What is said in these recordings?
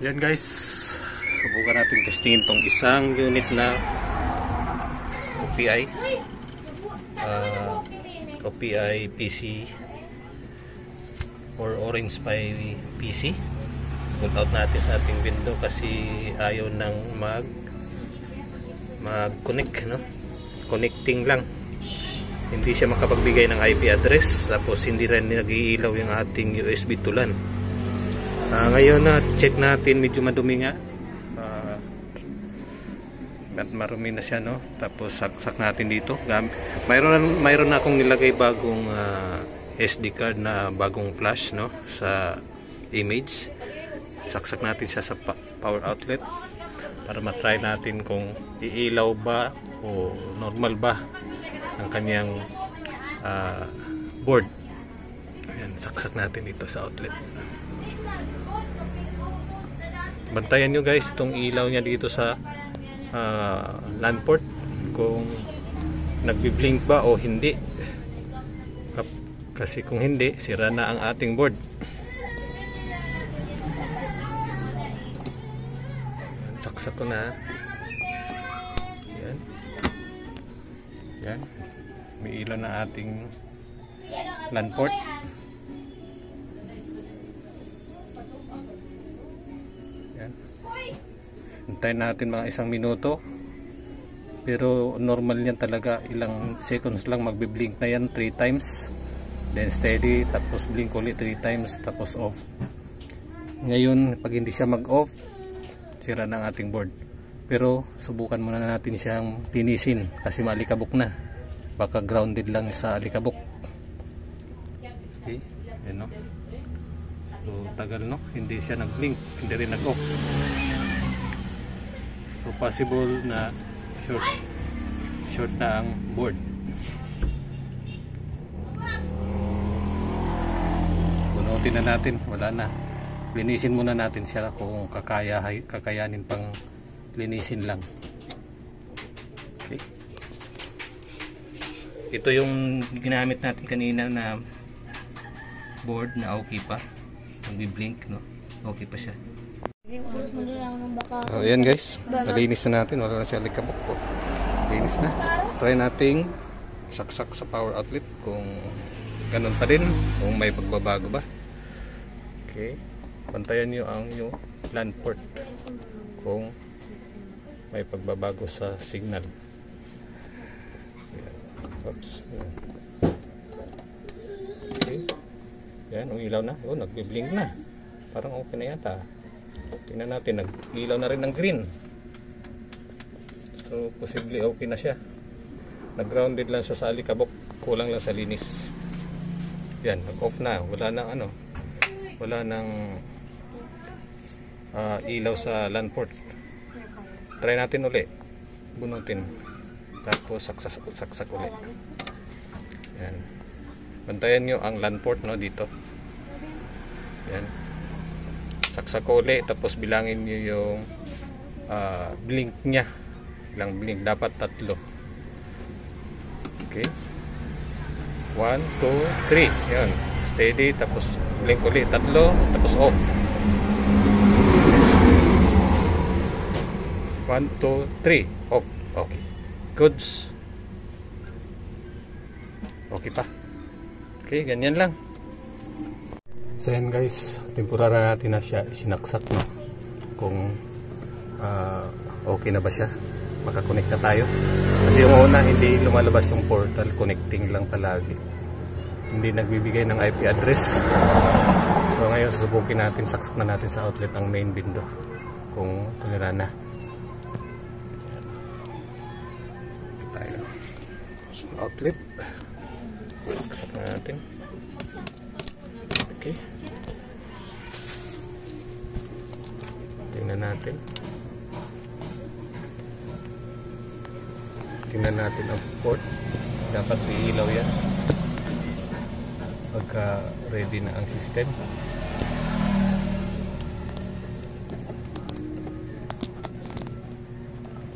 Yan guys, subukan natin testingin tong isang unit na OPI OPI PC or Orange Pi PC. Pull out natin sa ating window kasi ayaw nang mag-connect, no? Connecting lang, hindi siya makapagbigay ng IP address, tapos hindi rin nag-iilaw yung ating USB tulan. Ngayon na check natin, medyo madumi nga at marumi na siya, no? Tapos saksak natin dito. Mayroon na akong nilagay bagong SD card na bagong flash, no, sa image. Saksak natin siya sa power outlet para matry natin kung iilaw ba o normal ba ang kanyang board. Ayan, saksak natin dito sa outlet. Bantayan nyo guys itong ilaw niya dito sa LAN port, kung nagbi-blink ba o hindi, kasi kung hindi, sira na ang ating board. Saksak ko na. Yan. Yan. May ilaw na ating LAN port. Hintayin natin mga 1 minuto, pero normal yan talaga, ilang seconds lang magbi-blink na yan, 3 times, then steady, tapos blink ulit 3 times, tapos off. Ngayon pag hindi siya mag-off, sira na ang ating board. Pero subukan muna natin siyang pinisin kasi maalikabok na, baka grounded lang sa alikabok. Okay, yan, no? So tagal, no? Hindi siya nag-blink, hindi rin nag-off. So possible na short na ang board. Bunutin na natin, wala na. Linisin muna natin siya kung kakayanin pang linisin lang. Okay. Ito yung ginamit natin kanina na board na okay pa. Nagbi-blink, no? Okay pa siya. Ayan guys, nalinis na natin, wala na siya alikabok po. Linis na. Try nating saksak sa power outlet kung ganun pa din, kung may pagbabago ba. Okay, bantayan nyo ang yung LAN port kung may pagbabago sa signal. Ayan. Oops. Ayan. Okay, yan, ilaw na. Oh, nagbi-blink na, parang okay na yata. Tingnan natin, nag-ilaw na rin ng green. So, posible okay na siya. Nag-grounded lang siya sa alikabok, kulang lang sa linis. Yan, nag-off na. Wala nang ano, wala nang ilaw sa LAN port. Try natin uli. Bunutin. Tapos saksak uli. Yan. Bantayan nyo ang LAN port, no, dito. Yan. Saksak ko ulit, tapos bilangin nyo yung blink nya. Ilang blink, dapat 3. Okay, 1, 2, 3. Yan, steady, tapos blink ulit 3, tapos off. 1, 2, 3, off. Okay, goods. Okay pa. Okay, ganyan lang. So yan guys, temporary natin na siya sinaksak, no? Kung okay na ba siya, makakonect na tayo. Kasi yung una, hindi lumalabas yung portal, connecting lang palagi, hindi nagbibigay ng IP address. So ngayon susubukin natin, saksak na natin sa outlet ang main window kung tumira na. Tayo so, outlet, saksak na natin. Okay, tingnan natin ang port, dapat iilaw yan pagka ready na ang system.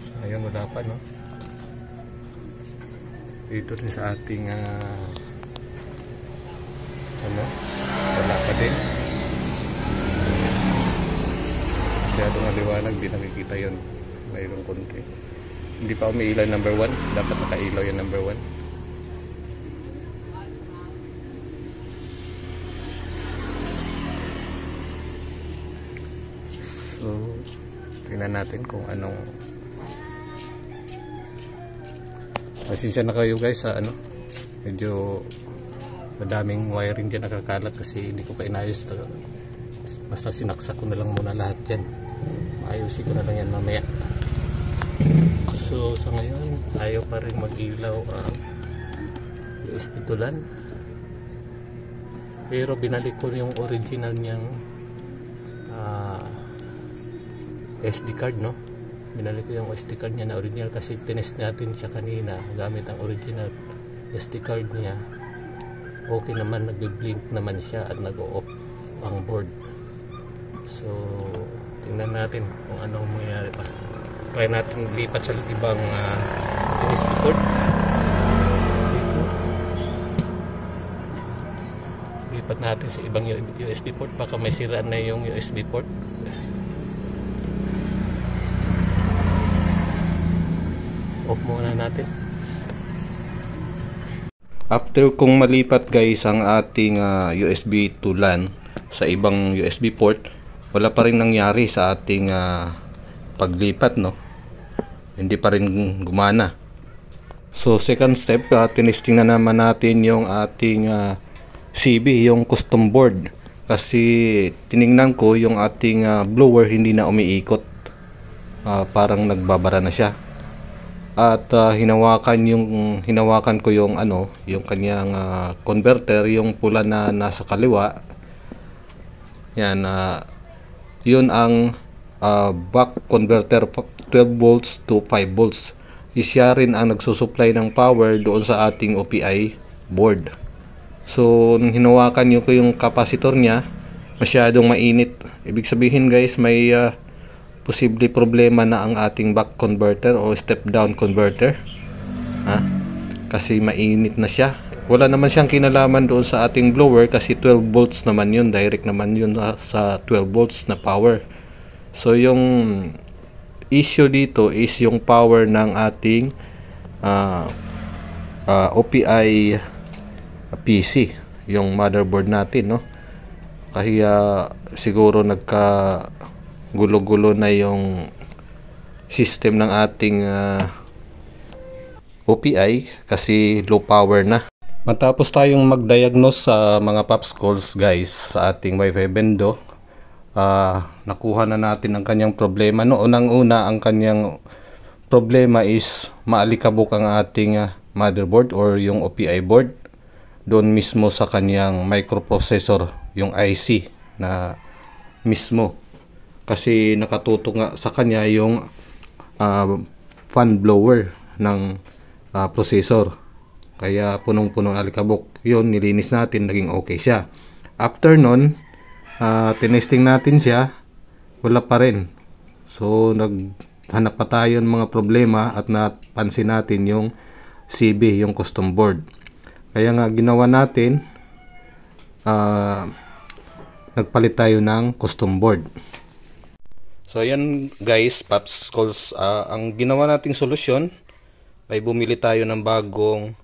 So ayun, wala pa, no? Dito rin sa ating wala pa din. masyadong maliwanag, di nakikita yun. Mayroong konti. Hindi pa umiilaw yung number 1. Dapat nakailaw yung number 1. So, tingnan natin kung anong. Pasensya na kayo guys sa ano. Medyo madaming wiring dyan nakakalat kasi hindi ko pa inayos. Basta sinaksak ko na lang muna lahat dyan. Ayusin ko na lang yan mamaya. So sa ngayon ayaw pa rin mag-ilaw ang USB tulan. Pero binalik ko yung original niyang SD card, no? Binalik ko yung SD card niya na original kasi tinest natin siya kanina gamit ang original SD card niya. Okay naman, nagbe-blink naman siya at nag-o-off ang board. So tingnan natin kung anong mangyayari pa. Try natin lipat sa ibang USB port. Dito. Lipat natin sa ibang USB port. Baka may sira na yung USB port. Off muna natin. After kung malipat guys ang ating USB to LAN sa ibang USB port, wala pa rin nangyari sa ating paglipat, no? Hindi pa rin gumana. So second step, tinesting na naman natin yung ating CB, yung custom board. Kasi tiningnan ko yung ating blower hindi na umiikot. Parang nagbabara na siya. At hinawakan ko yung ano, yung kanyang converter, yung pula na nasa kaliwa. Yan, yun ang back converter 12 volts to 5 volts. Siya rin ang nagsusupply ng power doon sa ating OPI board. So nung hinawakan ko yung capacitor niya, masyadong mainit. Ibig sabihin guys, may posible problema na ang ating back converter o step down converter. Kasi mainit na siya. Wala naman siyang kinalaman doon sa ating blower kasi 12 volts naman yun, direct naman yun sa 12 volts na power. So yung issue dito is yung power ng ating OPI PC, yung motherboard natin, no? Kaya siguro gulo-gulo na yung system ng ating OPI kasi low power na. Matapos tayong mag-diagnose sa mga popsicles guys sa ating Wi-Fi bendo, nakuha na natin ang kanyang problema. No, unang-una ang kanyang problema is maalikabok ang ating motherboard or yung OPI board doon mismo sa kanyang microprocessor, yung IC na mismo. Kasi nakatutok nga sa kanya yung fan blower ng processor. Kaya punong-punong alikabok. Yun, nilinis natin, naging okay siya. After nun, tinesting natin siya, wala pa rin. So naghanap pa tayo ng mga problema at napansin natin yung CB, yung custom board. Kaya nga ginawa natin, nagpalit tayo ng custom board. So yan guys, popsicles, ang ginawa nating solusyon ay bumili tayo ng bagong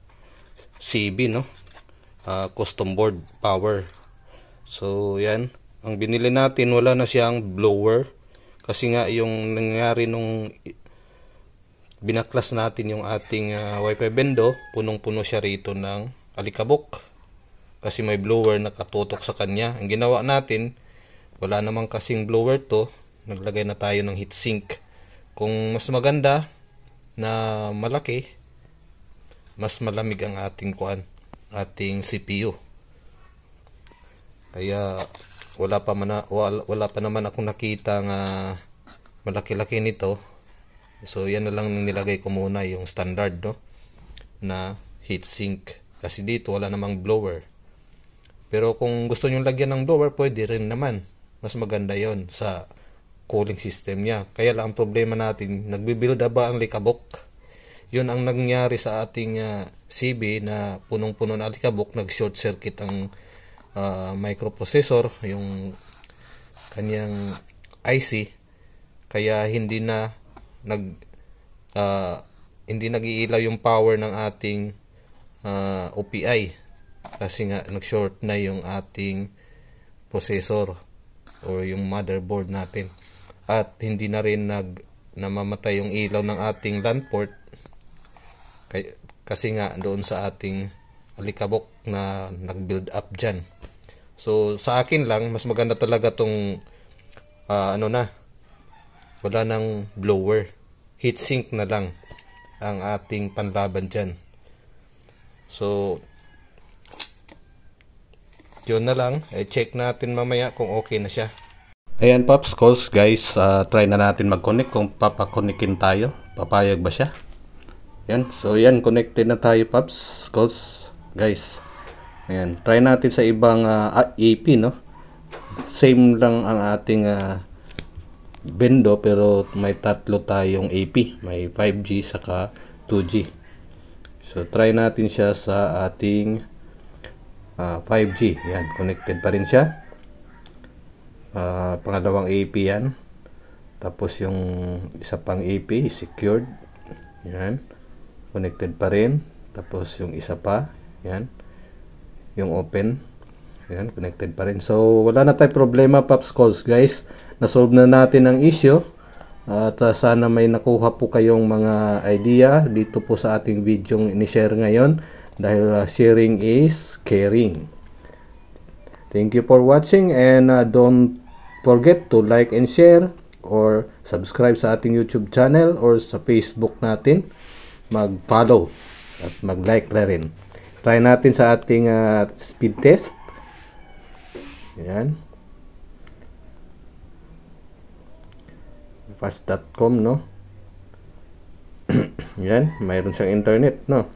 CB, no? Custom board power. So yan, ang binili natin, wala na siyang blower kasi nga yung nangyari nung binaklas natin yung ating Wi-Fi bendo, punong-puno siya rito ng alikabok kasi may blower nakatutok sa kanya. Ang ginawa natin, wala namang kasing blower to, naglagay na tayo ng heatsink. Kung mas maganda na malaki, mas malamig ang ating ating CPU. Kaya wala pa naman akong nakita nga malaki-laki nito. So yan na lang nilagay ko muna yung standard, no, na heatsink kasi dito wala namang blower. Pero kung gusto niyo lagyan ng blower, pwede rin naman. Mas maganda yon sa cooling system niya. Kaya lang ang problema natin, nagbibuild ba ang likabok? Yun ang nangyari sa ating CB na punong-puno na alikabok, nag-short circuit ang microprocessor, yung kanyang IC. kaya nag hindi nag-iilaw yung power ng ating OPI kasi nga nag-short na yung ating processor o yung motherboard natin, at hindi na rin namamatay yung ilaw ng ating LAN port kasi nga doon sa ating alikabok na nag-build up dyan. So sa akin lang, mas maganda talaga tong wala nang blower, heatsink na lang ang ating panlaban dyan. So yun na lang, check natin mamaya kung okay na siya. Ayan Pops, calls guys, try na natin mag-connect kung papakonikin tayo. Papayag ba siya? Yan, so yan, connected na tayo Pops, calls guys. Ayan, try natin sa ibang AP, no? Same lang ang ating bendo, pero may tatlo tayong AP. May 5G saka 2G. So try natin siya sa ating 5G. Yan, connected pa rin siya. Pangalawang AP yan. Tapos yung isa pang AP secured. Yan, connected pa rin. Tapos yung isa pa, yan, yung open, yan, connected pa rin. So wala na tayong problema Pops, calls guys. Nasolve na natin ang issue. At sana may nakuha po kayong mga idea dito po sa ating video ini-share ngayon, dahil sharing is caring. Thank you for watching, and don't forget to like and share or subscribe sa ating YouTube channel or sa Facebook natin. Mag-follow at mag-like na rin. Try natin sa ating speed test. Yan. Fast.com, no? Yan, mayroon siyang internet, no?